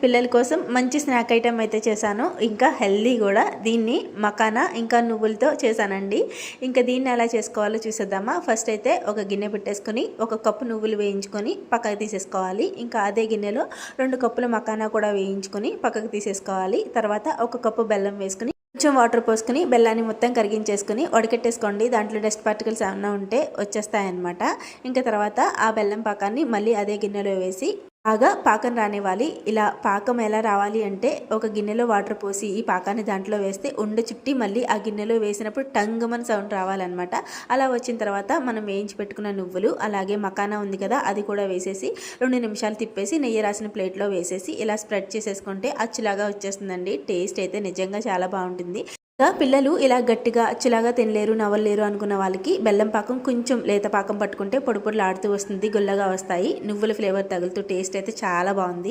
పిల్లల కోసం మంచి స్నాక్ ఐటెం అయితే చేశాను. ఇంకా హెల్దీ కూడా. దీన్ని మకానా ఇంకా నువ్వులతో చేశానండి. ఇంకా దీన్ని ఎలా చేసుకోవాలో చూసేద్దామా. ఫస్ట్ అయితే ఒక గిన్నె పెట్టేసుకొని 1 కప్పు నువ్వులు వేయించుకొని పక్కకు తీసేసుకోవాలి. ఇంకా అదే గిన్నెలో 2 కప్పుల మకానా కూడా వేయించుకొని పక్కకు తీసేసుకోవాలి. తర్వాత 1 కప్పు బెల్లం వేసుకుని కొంచెం వాటర్ పోసుకుని బెల్లాన్ని మొత్తం కరిగించేసుకుని వడకెట్టేసుకోండి. దాంట్లో డస్ట్ పార్టికల్స్ ఏమైనా ఉంటే వచ్చేస్తాయన్నమాట. ఇంకా తర్వాత ఆ బెల్లం పాకాన్ని మళ్ళీ అదే గిన్నెలో వేసి బాగా పాకం రానివ్వాలి. ఇలా పాకం ఎలా రావాలి అంటే ఒక గిన్నెలో వాటర్ పోసి ఈ పాకాన్ని దాంట్లో వేస్తే ఉండ చుట్టి మళ్ళీ ఆ గిన్నెలో వేసినప్పుడు టంగుమని సౌండ్ రావాలన్నమాట. అలా వచ్చిన తర్వాత మనం వేయించి పెట్టుకున్న నువ్వులు అలాగే మకానా ఉంది కదా అది కూడా వేసేసి 2 నిమిషాలు తిప్పేసి నెయ్యి రాసిన ప్లేట్లో వేసేసి ఇలా స్ప్రెడ్ చేసేసుకుంటే అచ్చులాగా వచ్చేస్తుందండి. టేస్ట్ అయితే నిజంగా చాలా బాగుంటుంది. పిల్లలు ఇలా గట్టిగా అచ్చులాగా తినలేరు నవ్వలేరు అనుకున్న వాళ్ళకి బెల్లం పాకం కొంచెం లేత పాకం పట్టుకుంటే పొడి పొడిలాడుతూ వస్తుంది, గుల్లగా వస్తాయి. నువ్వుల ఫ్లేవర్ తగులుతూ టేస్ట్ అయితే చాలా బాగుంది.